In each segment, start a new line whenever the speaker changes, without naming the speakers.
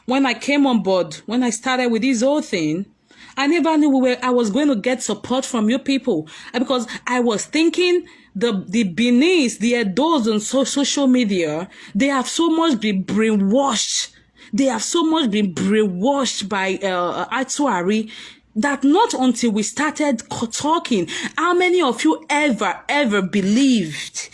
when I came on board, when I started with this whole thing, I never knew I was going to get support from you people, because I was thinking the Benis, the Edos on social media, they have so much been brainwashed. They have so much been brainwashed by Atuari that not until we started talking, how many of you ever believed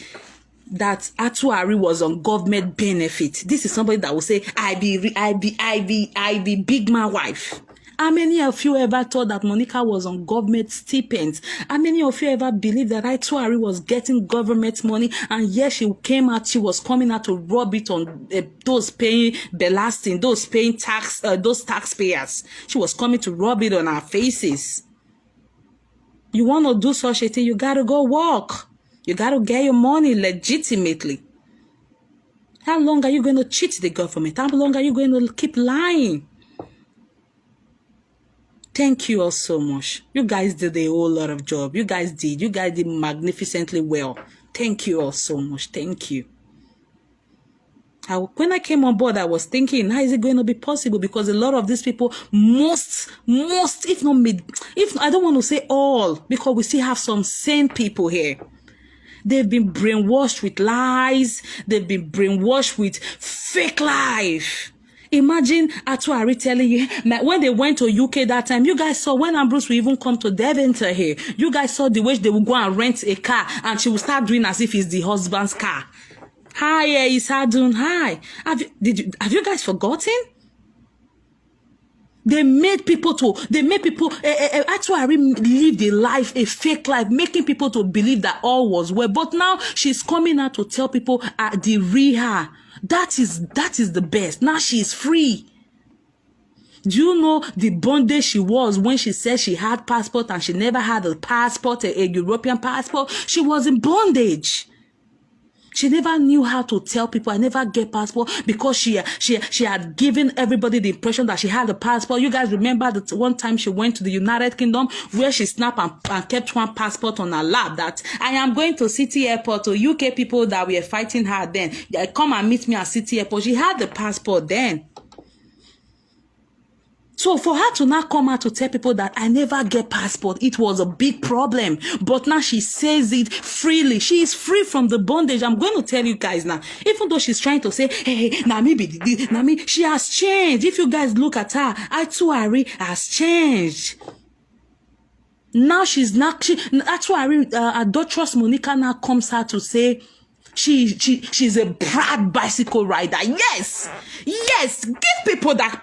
that Atuari was on government benefit? This is somebody that will say, I be big man wife. How many of you ever thought that Monica was on government stipends? How many of you ever believed that Ituari was getting government money, and yes, she was coming out to rub it on those paying belasting, those paying tax, those taxpayers. She was coming to rub it on our faces. You want to do such a thing, you got to go work. You got to get your money legitimately. How long are you going to cheat the government? How long are you going to keep lying? Thank you all so much. You guys did a whole lot of job. You guys did magnificently well. Thank you all so much. Thank you. When I came on board, I was thinking, how is it going to be possible? Because a lot of these people, most, if not mid, I don't want to say all, because we still have some sane people here. They've been brainwashed with lies. They've been brainwashed with fake life. Imagine Atuari telling you, when they went to UK that time, you guys saw when Ambrose will even come to Deventer here, you guys saw the way they would go and rent a car, and she will start doing as if it's the husband's car. Hi, it's Adun. Hi. Have you guys forgotten? They made people actually live a life, a fake life, making people to believe that all was well. But now she's coming out to tell people the real. That is the best. Now she's free. Do you know the bondage she was when she said she had passport and she never had a passport, a European passport? She was in bondage. She never knew how to tell people I never get passport, because she had given everybody the impression that she had a passport. You guys remember that one time she went to the United Kingdom where she snapped and kept one passport on her lap, that I am going to City Airport, to UK people that were fighting her then. Come and meet me at City Airport. She had the passport then. So for her to now come out to tell people that I never get passport, it was a big problem. But now she says it freely. She is free from the bondage. I'm going to tell you guys now, even though she's trying to say, hey, Nami, she has changed. If you guys look at her, Atuari has changed. Now Atuari, adulterous Monica now comes out to say, she's a proud bicycle rider. Yes, give people that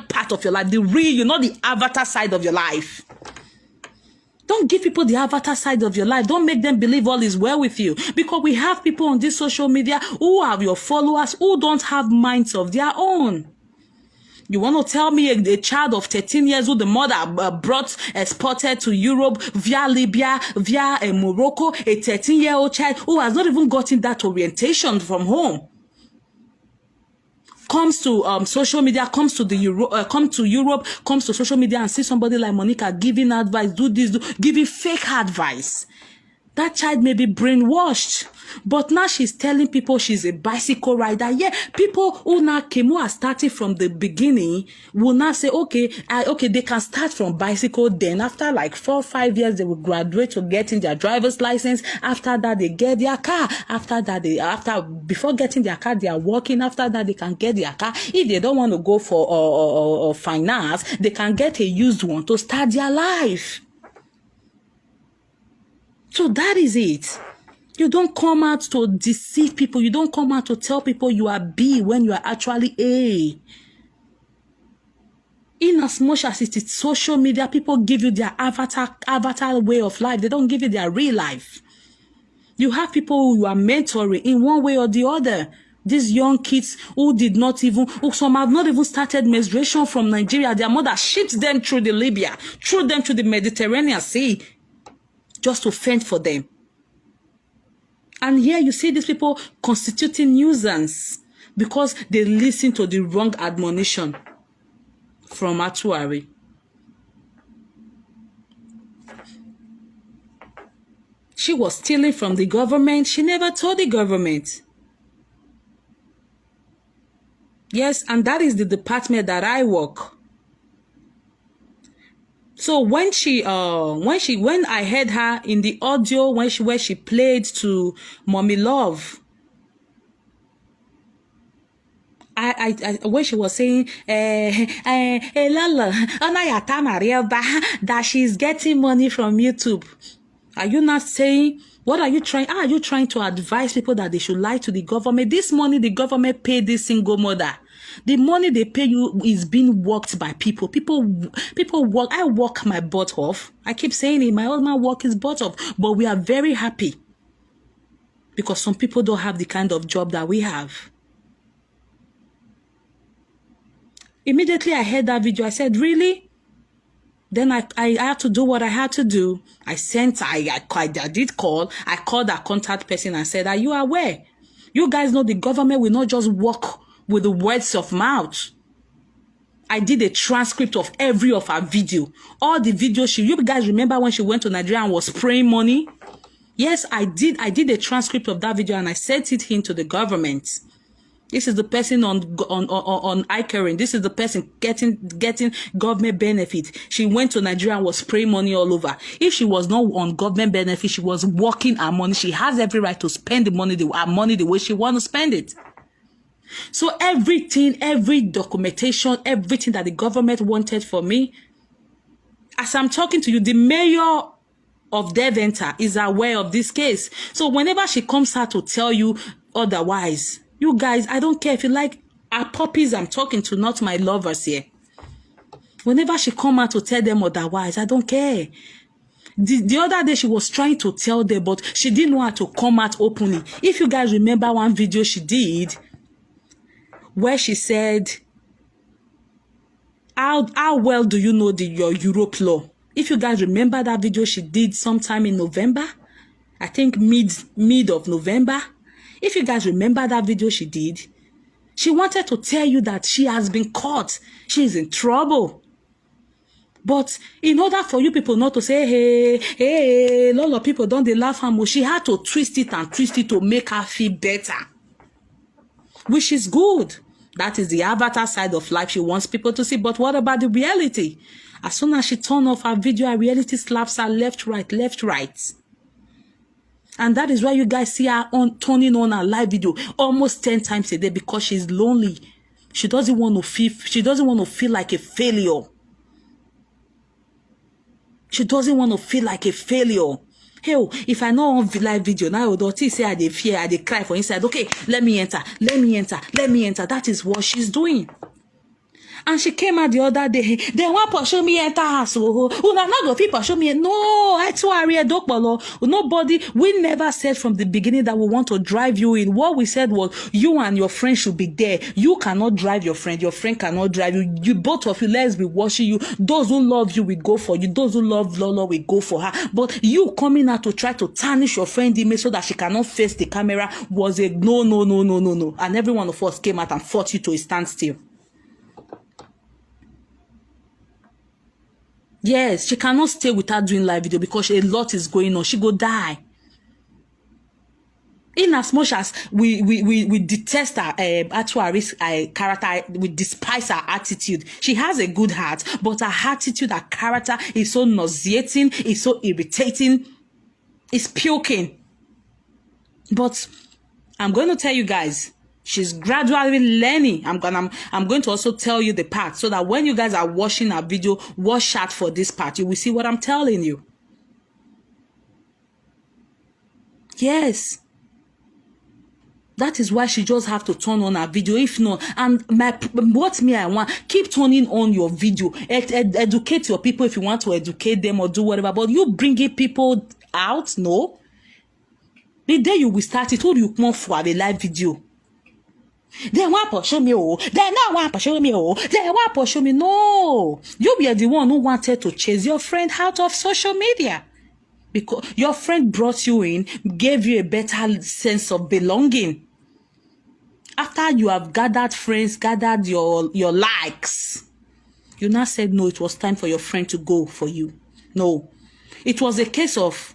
part of your life, the real, the avatar side of your life. Don't give people the avatar side of your life. Don't make them believe all is well with you, because we have people on this social media who are your followers who don't have minds of their own. You want to tell me a child of 13 years who the mother exported to Europe via Libya, via Morocco, a 13-year-old child who has not even gotten that orientation from home, comes to social media, comes to Europe, comes to social media and see somebody like Monica giving advice, giving fake advice. That child may be brainwashed, but now she's telling people she's a bicycle rider. Yeah, people who now came, who are starting from the beginning, will now say, okay, they can start from bicycle. Then after like 4 or 5 years, they will graduate to getting their driver's license. After that, they get their car. Before getting their car, they are working. After that, they can get their car. If they don't want to go for finance, they can get a used one to start their life. So that is it. You don't come out to deceive people. You don't come out to tell people you are B when you are actually A. In as much as it is social media, people give you their avatar way of life. They don't give you their real life. You have people who you are mentoring in one way or the other. These young kids who some have not even started menstruation from Nigeria. Their mother ships them through the Libya, through them to the Mediterranean Sea, just to fend for them. And here you see these people constituting nuisance because they listen to the wrong admonition from Atuari. She was stealing from the government. She never told the government. Yes, and that is the department that I work. So when I heard her in the audio where she played to Mommy Love, I when she was saying Lala, that she's getting money from YouTube. Are you not saying, what are you trying? Are you trying to advise people that they should lie to the government? This money the government paid this single mother. The money they pay you is being worked by people. People work. I work my butt off. I keep saying it. My husband work his butt off. But we are very happy because some people don't have the kind of job that we have. Immediately I heard that video. I said, really? Then I had to do what I had to do. I did call. I called our contact person and said, are you aware? You guys know the government will not just work with the words of mouth. I did a transcript of every of her video. All the videos you guys remember when she went to Nigeria and was spraying money? Yes, I did. I did a transcript of that video and I sent it in to the government. This is the person on iCaring. This is the person getting government benefit. She went to Nigeria and was spraying money all over. If she was not on government benefit, she was working her money. She has every right to spend her money the way she want to spend it. So everything, every documentation, everything that the government wanted for me, as I'm talking to you, the mayor of Deventer is aware of this case. So whenever she comes out to tell you otherwise, you guys, I don't care if you like our puppies I'm talking to, not my lovers here. Whenever she come out to tell them otherwise, I don't care. The other day she was trying to tell them, but she didn't know how to come out openly. If you guys remember one video she did, where she said, how well do you know your Europe law? If you guys remember that video she did sometime in November, I think mid of November. If you guys remember that video she did, she wanted to tell you that she has been caught. She's in trouble. But in order for you people not to say, hey, a lot of people don't they laugh her more, she had to twist it to make her feel better. Which is good. That is the avatar side of life she wants people to see. But what about the reality? As soon as she turned off her video, her reality slaps her left, right. And that is why you guys see her turning on her live video almost 10 times a day, because she's lonely. She doesn't want to feel like a failure. She doesn't want to feel like a failure. Hey, if I know on live video now, I would say I dey fear, I dey cry for inside. Okay, let me enter. That is what she's doing. And she came out the other day. They want to show me enter house. Una not go people show me. No, I too are nobody. We never said from the beginning that we want to drive you in. What we said was you and your friend should be there. You cannot drive your friend. Your friend cannot drive you. You both of you, let's be watching you. Those who love you will go for you. Those who love Lola will go for her. But you coming out to try to tarnish your friend image so that she cannot face the camera was a no. And every one of us came out and fought you to a standstill. Yes, she cannot stay without doing live video because a lot is going on. She go die. In as much as we detest her character, we despise her attitude. She has a good heart, but her attitude, her character is so nauseating, is so irritating, it's puking. But I'm going to tell you guys, she's gradually learning. I'm going to also tell you the part so that when you guys are watching our video, watch out for this part. You will see what I'm telling you. Yes. That is why she just have to turn on her video. If not, and I want, keep turning on your video. Educate your people if you want to educate them or do whatever. But you bringing people out, no. The day you will start it, who do you want for a live video? They want to show me, they not want to show me, they want to show me. No, you be the one who wanted to chase your friend out of social media because your friend brought you in, gave you a better sense of belonging. After you have gathered friends, gathered your likes, you now said no, it was time for your friend to go for you. No, it was a case of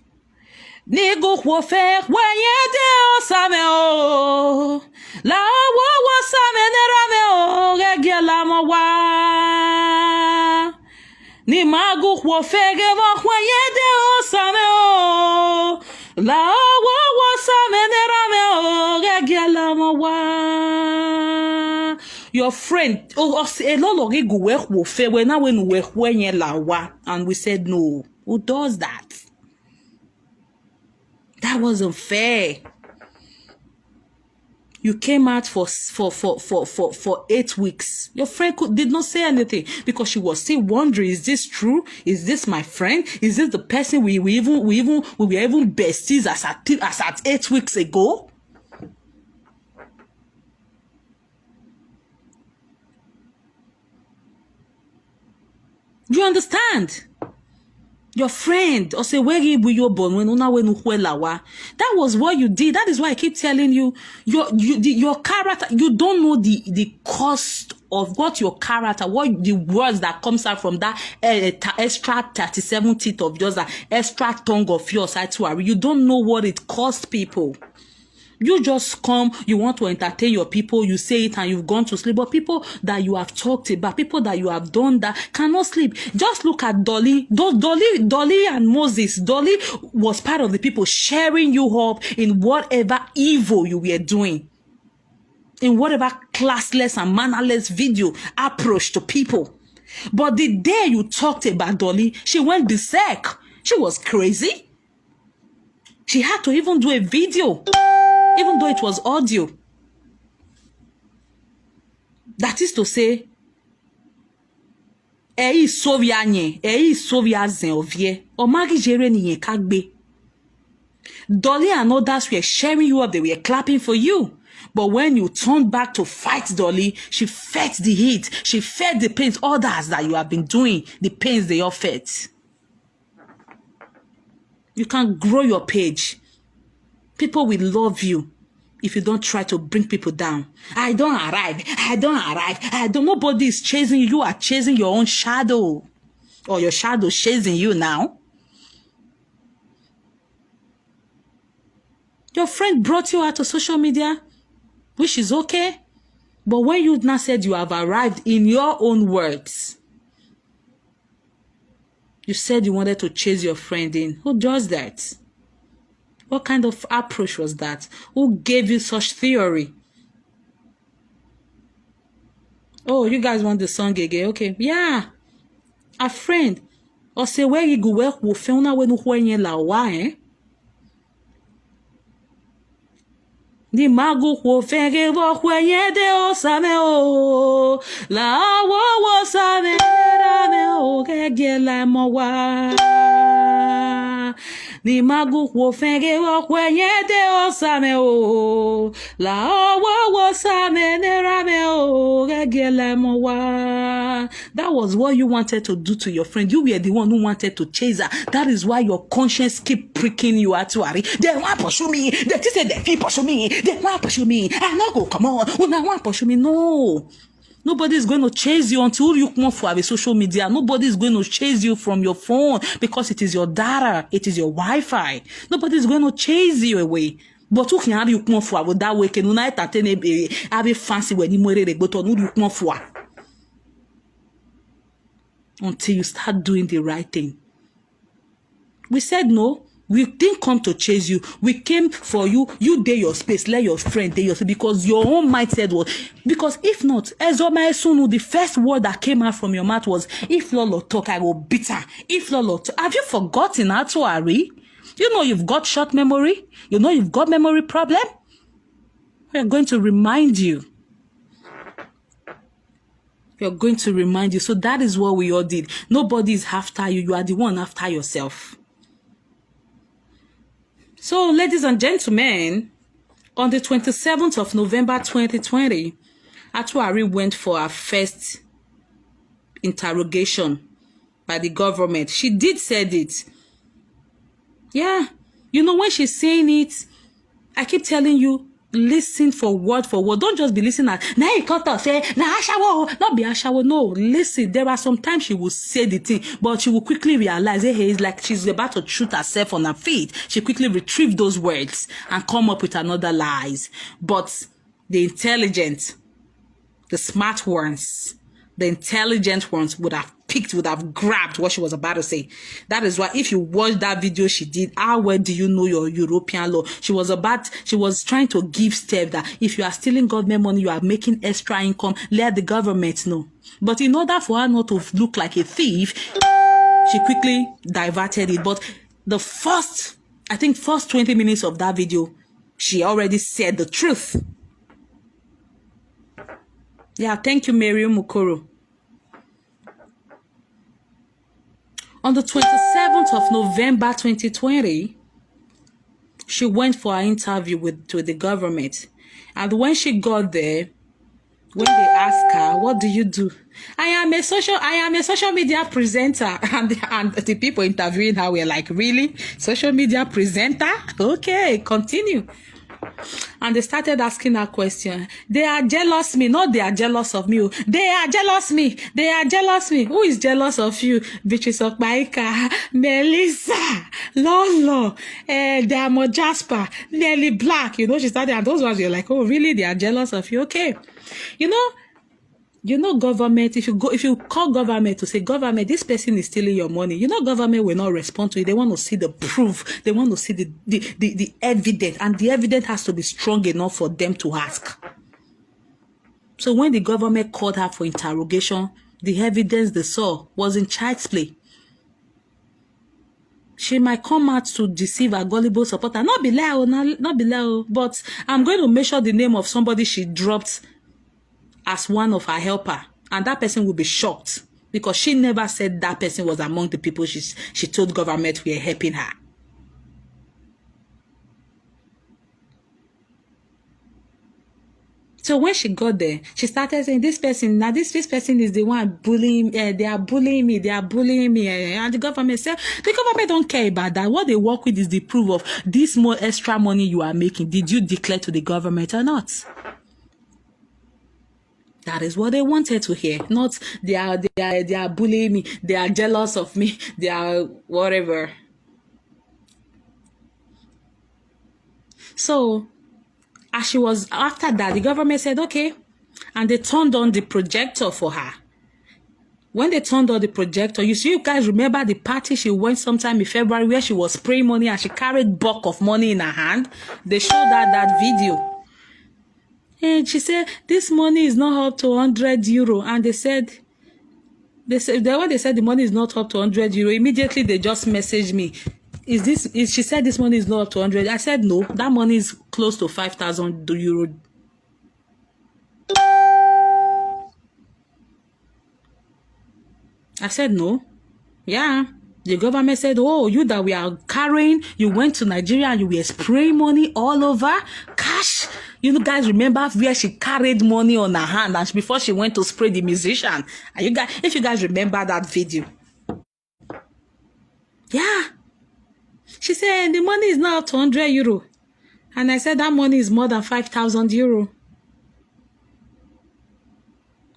Ni go wo fe wenye de o same o. Lawa wo same ne rame o gege la mo wa. Ni magu wo fe ge wo wenye de o same o. Lawa wo same ne rame o gege la mo wa. Your friend, a lot of go work wo fe when na when we wenye lawa, and we said no. Who does that? That wasn't fair. You came out for 8 weeks. Your friend did not say anything because she was still wondering, is this true? Is this my friend? Is this the person we were even besties as at 8 weeks ago? Do you understand? Your friend, or say where you born when Lawa. That was what you did. That is why I keep telling you, your character. You don't know the cost of what your character, what the words that comes out from that extra 37 teeth of yours, that extra tongue of yours. You don't know what it costs people. You just come, you want to entertain your people, you say it and you've gone to sleep. But people that you have talked about, people that you have done that cannot sleep. Just look at Dolly. Dolly and Moses. Dolly was part of the people sharing you up in whatever evil you were doing. In whatever classless and mannerless video approach to people. But the day you talked about Dolly, she went berserk. She was crazy. She had to even do a video. Even though it was audio. That is to say, Sovia zen ovie, or Maggie Jere ni kagbe. Dolly and others were sharing you up, they were clapping for you. But when you turned back to fight Dolly, she felt the heat, she felt the pains, others that you have been doing, the pains they all felt. You can grow your page. People will love you if you don't try to bring people down. I don't arrive. Nobody is chasing you. You are chasing your own shadow. Or your shadow chasing you now. Your friend brought you out to social media, which is okay. But when you now said you have arrived in your own words, you said you wanted to chase your friend in. Who does that? What kind of approach was that? Who gave you such theory? Oh, you guys want the song again? Okay, yeah. A friend. Or say where you go work will film na when Lawa, eh? Ni magu wo fenge wo kwenye de o same o. Lawa wo same rame o gege la mo wa. Ni magu wo fenge wo kwenye de o same o. Lawa wo same ne rame o gege la mo wa. That was what you wanted to do to your friend. You were the one who wanted to chase her. That is why your conscience keep pricking you at worry. They want to pursue me. They say they feel pursue me. They want to pursue me. I not go come on. When I want to pursue me, no. Nobody is going to chase you until you come for a social media. Nobody is going to chase you from your phone because it is your data. It is your Wi-Fi. Nobody is going to chase you away. But who can have you come for that way? Can you not have a fancy when you marry but on you come for until you start doing the right thing. We said no. We didn't come to chase you. We came for you. You dare your space. Let your friend dare your space. Because your own mindset was... Because if not, the first word that came out from your mouth was, if Lolo talk, I will beat her. If Lolo talk... Have you forgotten how to Ari? You know you've got short memory. You know you've got memory problem. We're going to remind you. We're going to remind you. So that is what we all did. Nobody is after you. You are the one after yourself. So, ladies and gentlemen, on the 27th of November 2020, Atuari went for her first interrogation by the government. She did said it. Yeah. You know, when she's saying it, I keep telling you, Listen for word. Don't just be listening at now he cut off, say now ashawo, not be ashawo. No, listen. There are some times she will say the thing, but she will quickly realize, hey, it's like she's about to shoot herself on her feet. She quickly retrieve those words and come up with another lies. But the intelligent, the smart ones, the intelligent ones would have grabbed what she was about to say. That is why if you watch that video she did, how well do you know your European law? She was trying to give step that if you are stealing government money, you are making extra income, let the government know. But in order for her not to look like a thief, she quickly diverted it. But the first 20 minutes of that video, she already said the truth. Yeah, thank you, Mary Mukoro. On the 27th of November 2020, she went for an interview with the government. And when she got there, when they asked her, what do you do? I am a social media presenter. And the people interviewing her were like, really? Social media presenter? Okay, continue. And they started asking her question. They are jealous me, not they are jealous of me. They are jealous me. They are jealous me. Who is jealous of you? Beatrice Okpaika, Melissa, Lolo, Damo Jasper, Nelly Black. You know, she started, and those ones were like, oh, really? They are jealous of you? Okay. You know, government, if you call government to say, government, this person is stealing your money, you know, government will not respond to it. They want to see the proof. They want to see the evidence, and the evidence has to be strong enough for them to ask. So when the government called her for interrogation, the evidence they saw was in child's play. She might come out to deceive a gullible supporter. Not be lie, but I'm going to make sure the name of somebody she dropped as one of her helper, and that person will be shocked because she never said that person was among the people she told government were helping her. So when she got there, she started saying, this person is the one bullying, they are bullying me, and the government said, the government don't care about that. What they work with is the proof of this more extra money you are making. Did you declare to the government or not? That is what they wanted to hear. Not they are bullying me, they are jealous of me, they are whatever. So after that, the government said, okay, and they turned on the projector for her. When they turned on the projector, you guys remember the party she went sometime in February where she was spraying money and she carried bulk of money in her hand? They showed her that video. And she said, this money is not up to 100 euro. And when they said the money is not up to 100 euro, immediately they just messaged me. She said this money is not up to 100. I said, no, that money is close to 5,000 euro. I said, no. Yeah. The government said, oh, you that we are carrying, you went to Nigeria and you were spraying money all over. Cash. You guys remember where she carried money on her hand and before she went to spray the musician. And if you guys remember that video. Yeah. She said, the money is not up to 100 euro. And I said, that money is more than 5,000 euro.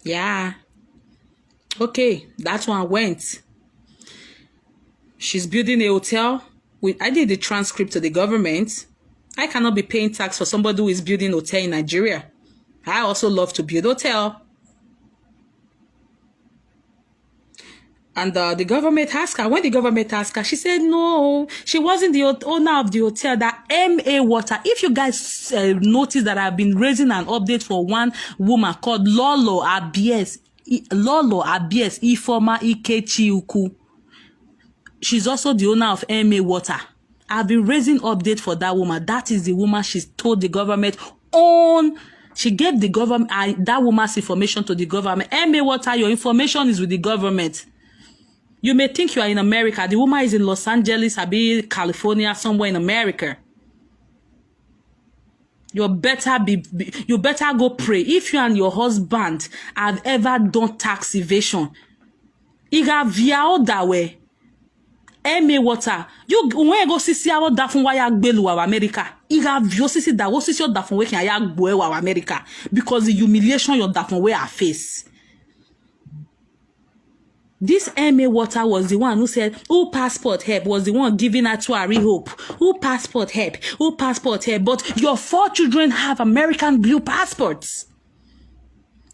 Yeah. Okay, that one went. She's building a hotel. I did the transcript to the government. I cannot be paying tax for somebody who is building a hotel in Nigeria. I also love to build a hotel. And the government asked her. When the government asked her, she said no. She wasn't the owner of the hotel. That MA Water. If you guys notice that I've been raising an update for one woman called Lolo Abies Ifoma Ikechiuku. She's also the owner of MA Water. I've been raising update for that woman. That is the woman she told the government on. She gave the government that woman's information to the government. MA Water, your information is with the government. You may think you are in America. The woman is in Los Angeles, California, somewhere in America. You better go pray. If you and your husband have ever done tax evasion, iga via that way. eme water you when go see our dafun waya gbelu our America iga vio see that go see your dafun we can ya gbo our America because the humiliation your dafun we are face. This MA Water was the one who said, who passport help, was the one giving Atuari hope. Who passport help, who passport help. But your 4 children have American blue passports.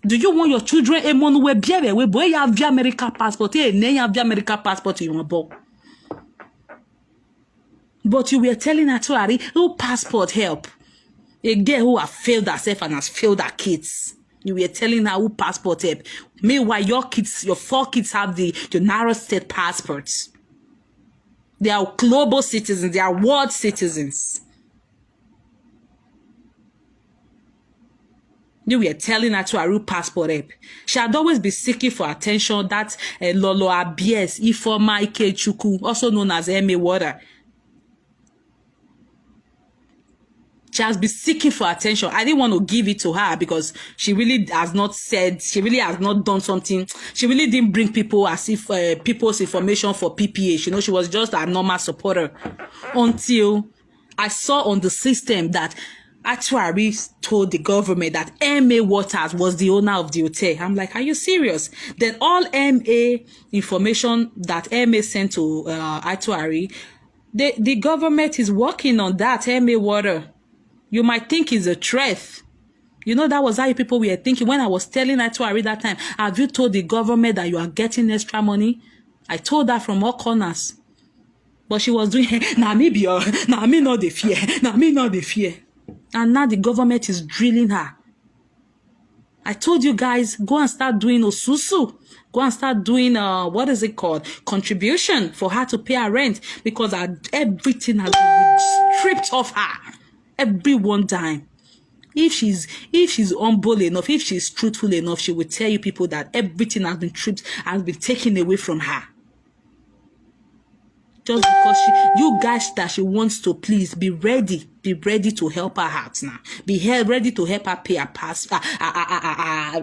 Do you want your children a mon we biere we boy have the American passport? Ne have the American passport you want. But you were telling Atuari, who passport help? A girl who has failed herself and has failed her kids. You were telling her who passport help. Meanwhile, your kids, your 4 kids have the United States passports. They are global citizens. They are world citizens. You were telling her to her who passport help. She had always been seeking for attention. That Lolo Abies, Ifoma Ikechukwu, also known as Eme Water. She has been seeking for attention. I didn't want to give it to her because she really has not said, she really has not done something. She really didn't bring people as if people's information for PPH. You know, she was just a normal supporter. Until I saw on the system that Actuary told the government that MA Waters was the owner of the hotel. I'm like, are you serious? Then all MA information that MA sent to Actuary, the government is working on that MA Water. You might think it's a threat. You know, that was how people were thinking. When I was telling Atuari that time, have you told the government that you are getting extra money? I told her from all corners. But she was doing, nah, maybe, nah, me not the fear. Nah, me not the fear. And now the government is drilling her. I told you guys, go and start doing osusu. Go and start doing, what is it called? Contribution for her to pay her rent. Because everything has been stripped off her. Every one dime. If she's humble enough, if she's truthful enough, she will tell you people that everything has been taken away from her. Just because you guys that she wants to please, be ready to help her out now. Ready to help her pay her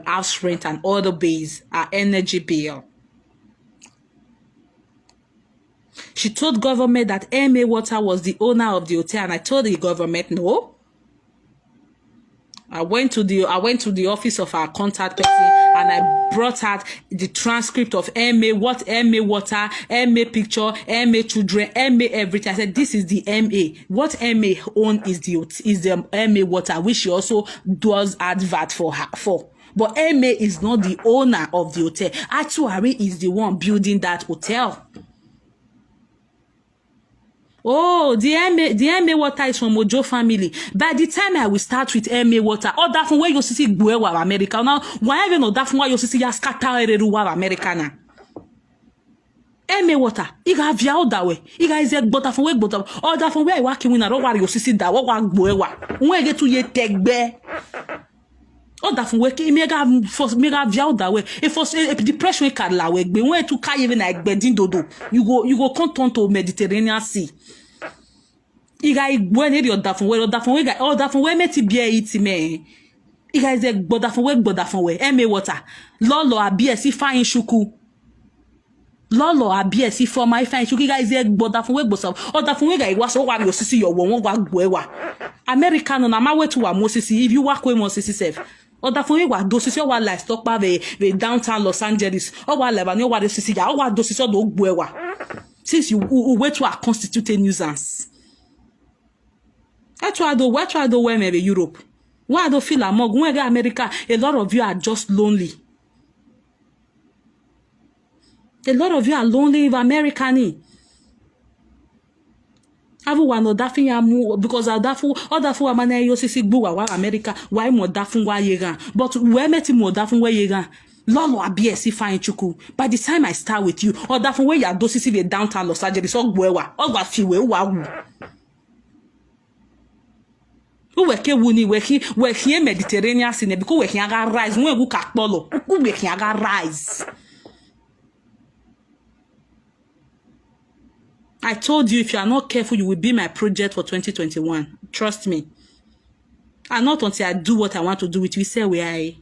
house rent and other bills, her energy bill. She told government that MA Water was the owner of the hotel, and I told the government no. I went to the office of our contact person and I brought out the transcript of MA, what MA Water, MA picture, MA children, MA everything. I said, this is the MA. What MA own is the MA Water, which she also does advert for her for. But MA is not the owner of the hotel. Actuary is the one building that hotel. Oh, the MA Water is from Ojo family. By the time I will start with MA Water, all that from where you see Guewa America now, why even know that from where you see ya scatter Eruwa America now? MA Water, iga via all that way. Iga is a butter from where butter. All that from where I working with, I don't worry you see that what Guewa. When I get to ye take bear. All that from where mega via all that way. If for depression can la way, but when to carry even like bedin dodo, you go come to Mediterranean Sea. Iga when your that from where all that from where meti beer eat me. Iga is a butter from where MA Water. Lolo abiesi fine shuku. Lolo abiesi for my fine shuku. Iga is a butter from where bossa. All that from where was so what you see your one gwewa. American na ma way to Moses if you work with Moses self. Or that for you what do see your livestock by the downtown Los Angeles. Or what Lebanon what see ya. Or what do see do gwewa. Since you wait to constitute a nuisance. I try to where maybe Europe. Why do feel among when America? A lot of you are just lonely. A lot of you are lonely in America. Everyone know that thing because other for man you see gbo America. Why more that thing why yega? But where met him more that thing where yega? Lolo abiesi fine chuku. By the time I start with you, or that from where you are do see the downtown Los Angeles or gwewa. Or what fiwe wa. Weke wuni weke Mediterranean scene because weke aga rise when we kakpolo weke aga rise. I told you if you are not careful you will be my project for 2021. Trust me. And not until I do what I want to do with you say where I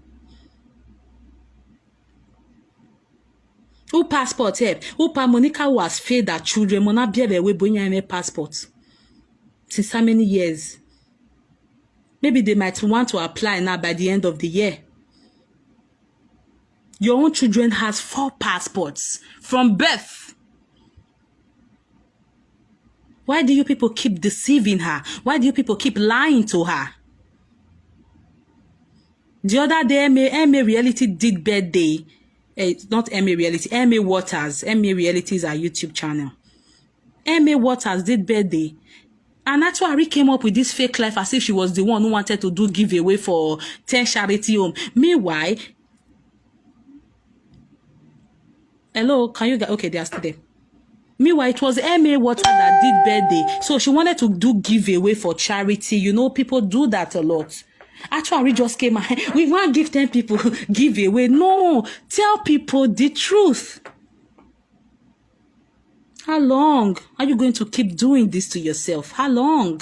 Who passport help? Who pa Monica who has failed her children? Mona biebe we bonya passport. Since how many years? Maybe they might want to apply now by the end of the year. Your own children has 4 passports from birth. Why do you people keep deceiving her? Why do you people keep lying to her? The other day, MA Reality did birthday. It's not MA Reality, MA Waters. MA Reality is our YouTube channel. MA Waters did birthday. And that's why Ari came up with this fake life as if she was the one who wanted to do giveaway for 10 charity home. Meanwhile, hello, can you get, okay, they are still there. Meanwhile, it was MA Water that did birthday. So she wanted to do giveaway for charity. You know, people do that a lot. Actually, we just came out. We want to give 10 people giveaway. No, tell people the truth. How long are you going to keep doing this to yourself? How long?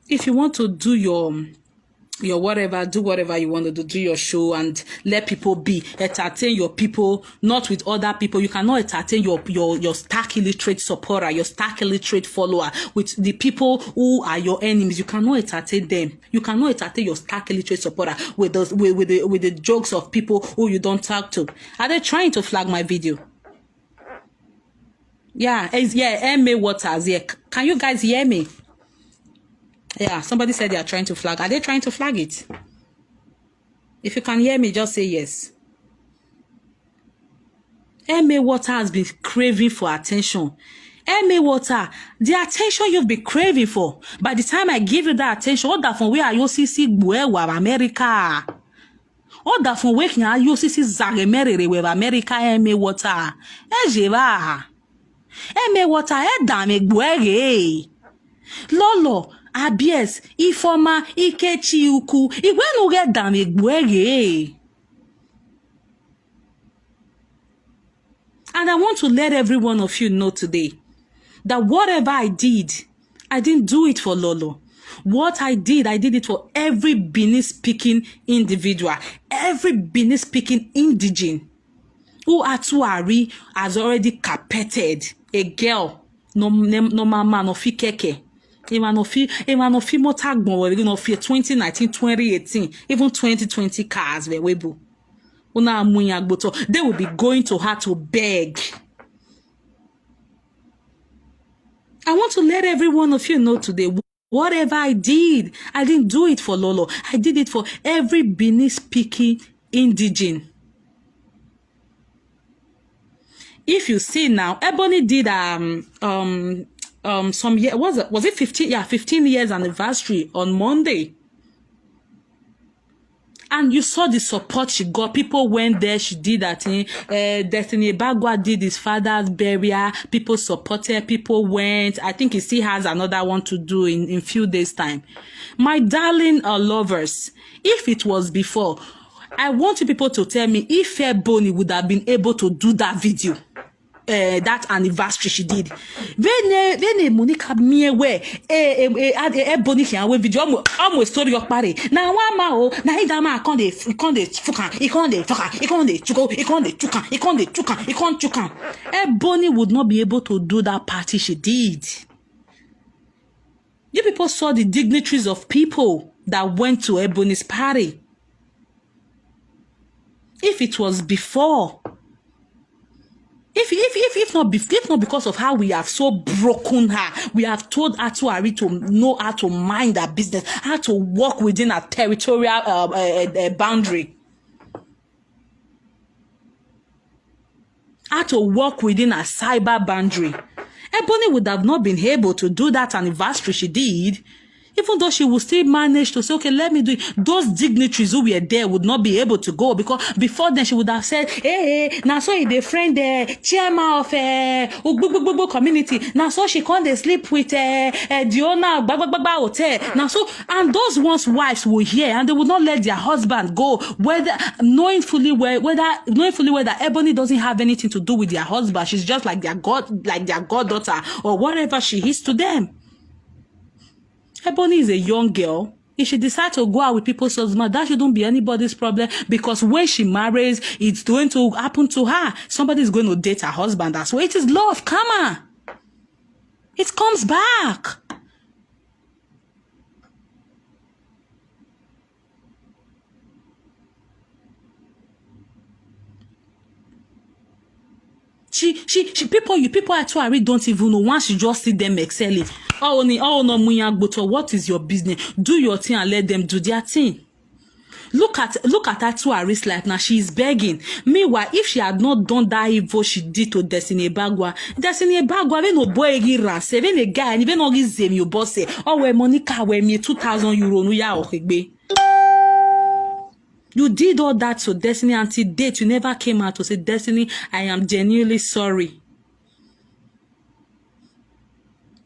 If you want to do your whatever, do whatever you want to do your show and let people be, entertain your people, not with other people. You cannot entertain your stark illiterate supporter, your stark illiterate follower with the people who are your enemies. You cannot entertain them. You cannot entertain your stark illiterate supporter with those with the jokes of people who you don't talk to. Are they trying to flag my video? Yeah, MA Waters. Yeah, can you guys hear me? Yeah, somebody said they are trying to flag. Are they trying to flag it? If you can hear me, just say yes. MA Water has been craving for attention. MA Water, the attention you've been craving for. By the time I give you that attention, all that from where you see where America. All that from where you see Zagemere with America, MA Water. Ejeva. MA Water, dame gwege. Lolo. Abies, Ifoma, Ikechi Uku, Igwenu get down a gwege. And I want to let every one of you know today that whatever I didn't do it for Lolo. What I did it for every Benin-speaking individual, every Benin-speaking indigene who Atuari has already carpeted a girl, no mama, no fikeke. Even of 2019, 2018, even 2020 cars, they will be going to her to beg. I want to let every one of you know today, whatever I didn't do it for Lolo. I did it for every Benin-speaking indigene. If you see now, Ebony did some year was it 15? Yeah, 15 years anniversary on Monday. And you saw the support she got. People went there. She did that thing. Destiny Bagua did his father's burial. People supported. People went. I think he still has another one to do in few days' time. My darling lovers, if it was before, I want you people to tell me if Fair Bonnie would have been able to do that video. That anniversary she did. When Monica Miewe Bonnie here we video almost story of party. Now one ma na ida ma con de chukan. Bonnie would not be able to do that party she did. You people saw the dignitaries of people that went to Ebony's party. If it was before, if not because of how we have so broken her, we have told Atuari to know how to mind her business, how to walk within a territorial boundary, how to walk within a cyber boundary. Ebony would have not been able to do that anniversary she did. Even though she would still manage to say, okay, let me do it. Those dignitaries who were there would not be able to go, because before then she would have said, hey, now so the friend, chairman of community. Now so she can't sleep with the owner of hotel. Now so, and those ones' wives were here and they would not let their husband go, whether knowing fully whether Ebony doesn't have anything to do with their husband. She's just like their goddaughter or whatever she is to them. Ebony is a young girl, If she decides to go out with people's husband, that shouldn't be anybody's problem, because when she marries, it's going to happen to her. Somebody's going to date her husband as well. It is law of karma. It comes back. People actually don't even know. Once you just see them excelling, oh no, what is your business? Do your thing and let them do their thing. Look at Atuari's life now. She is begging. Meanwhile, if she had not done that evil she did to Destiny Ebagwa, when no boy ranse, when a guy, and even all his zem you boss say, oh, where Monica, where me 2,000 euro, no ya okegbe. You did all that to Destiny until date. You never came out to say, Destiny, I am genuinely sorry.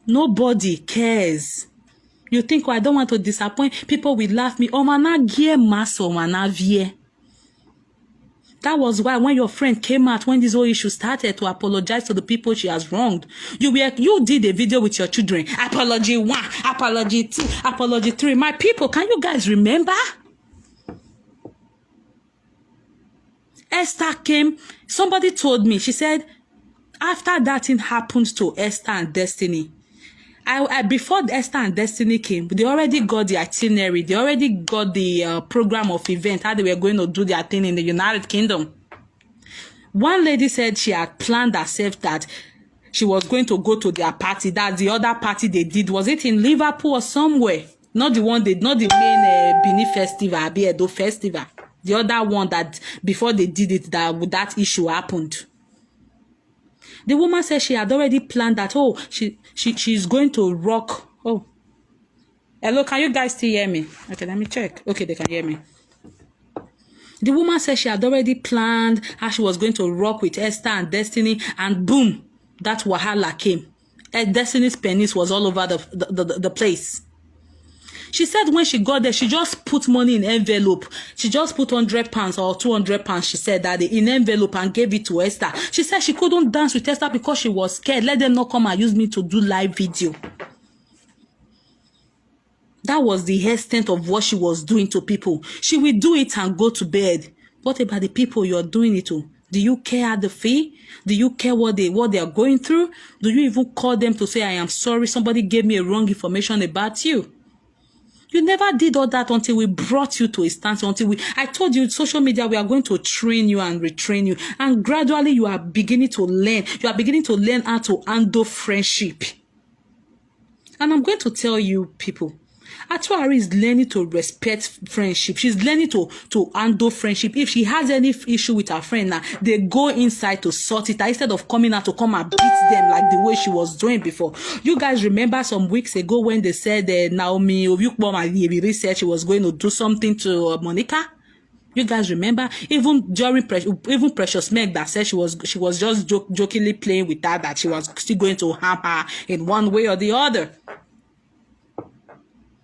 Nobody cares. You think, oh, I don't want to disappoint. People will laugh me. Oh, man, gear mass or man, vie. That was why when your friend came out, when this whole issue started, to apologize to the people she has wronged, you did a video with your children. Apology 1, apology 2, apology 3. My people, can you guys remember? Esther came. Somebody told me, she said, after that thing happened to Esther and Destiny, before Esther and Destiny came, they already got the itinerary. They already got the program of event, how they were going to do their thing in the United Kingdom. One lady said she had planned herself that she was going to go to their party. That the other party they did, was it in Liverpool or somewhere? Not the main Bini festival, Abiedo festival. The other one that before they did it, that issue happened. The woman said she had already planned that. Oh, she's going to rock. Oh, hello, can you guys still hear me? Okay, let me check. Okay, they can hear me. The woman said she had already planned how she was going to rock with Esther and Destiny, and boom, that wahala came. Destiny's penis was all over the place. She said when she got there, she just put money in envelope. She just put £100 or £200, she said, that in envelope, and gave it to Esther. She said she couldn't dance with Esther because she was scared. Let them not come and use me to do live video. That was the extent of what she was doing to people. She will do it and go to bed. What about the people you're doing it to? Do you care the fee? Do you care what they are going through? Do you even call them to say, I am sorry, somebody gave me a wrong information about you? You never did all that until we brought you to a stance, I told you, social media, we are going to train you and retrain you. And gradually you are beginning to learn. You are beginning to learn how to handle friendship. And I'm going to tell you, people, Atuari is learning to respect friendship. She's learning to handle friendship. If she has any issue with her friend now, they go inside to sort it out instead of coming out to come and beat them like the way she was doing before. You guys remember some weeks ago when they said Naomi said she was going to do something to Monica? You guys remember? Even during Precious Meg that said she was just jokingly playing with her, that she was still going to harm her in one way or the other.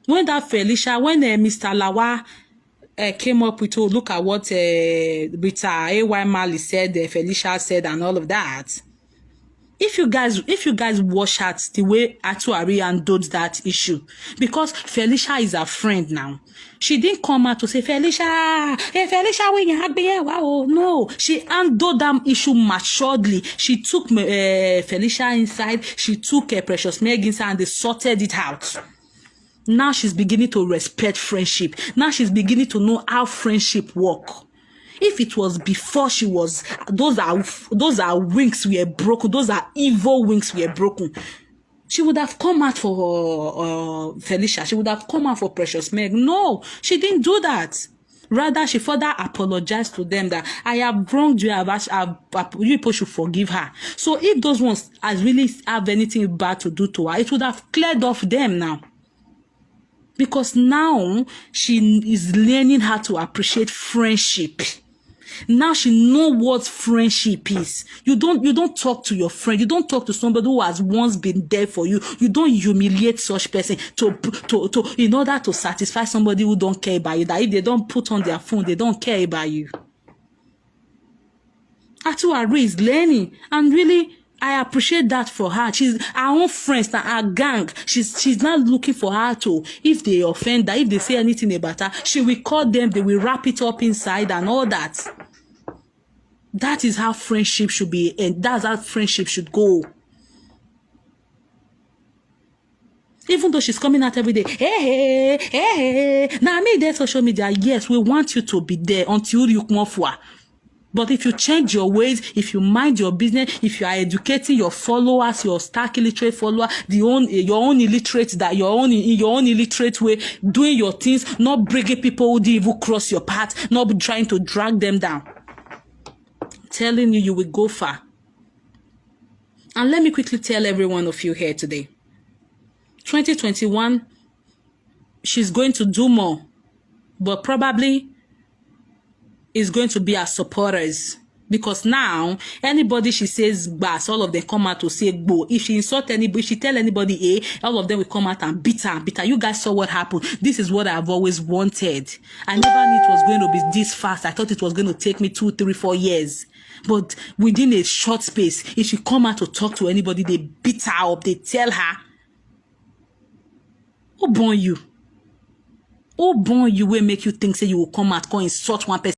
When Mr. Lawa came up with, look at what Rita A.Y. Malice said, Felicia said, and all of that. If you guys watch out the way Atuari handled that issue, because Felicia is a friend now. She didn't come out to say, Felicia, when you have been, wow, no. She handled that issue maturedly. She took Felicia inside, she took Precious Meg inside, and they sorted it out. Now she's beginning to respect friendship. Now she's beginning to know how friendship work. If it was before she was, those are wings were broken. Those are evil wings were broken. She would have come out for Felicia. She would have come out for Precious Meg. No, she didn't do that. Rather, she further apologized to them that I have wronged you. You people should forgive her. So if those ones really have anything bad to do to her, it would have cleared off them now. Because now she is learning how to appreciate friendship. Now she knows what friendship is. You don't talk to your friend. You don't talk to somebody who has once been there for you. You don't humiliate such person in order to satisfy somebody who don't care about you. That if they don't put on their phone, they don't care about you. Atuari is learning, and really I appreciate that for her. She's her own friends, her gang. She's not looking for her to, if they offend her, if they say anything about her, she will call them, they will wrap it up inside and all that. That is how friendship should be, and that's how friendship should go. Even though she's coming out every day, hey. Now, I mean, there's social media. Yes, we want you to be there until you come for. But if you change your ways, if you mind your business, if you are educating your followers, your stark illiterate follower, your own illiterate illiterate way, doing your things, not bringing people who didn't even cross your path, not trying to drag them down. I'm telling you, you will go far. And let me quickly tell every one of you here today. 2021, she's going to do more, but probably is going to be our supporters, because now anybody she says bass, all of them come out to say go. If she insult anybody, if she tell anybody all of them will come out and beat her. You guys saw what happened. This is what I've always wanted. I never knew it was going to be this fast. I thought it was going to take me 2, 3, 4 years. But within a short space, if she come out to talk to anybody, they beat her up. They tell her, who born you? Who born you will make you think say you will come out, go insult one person?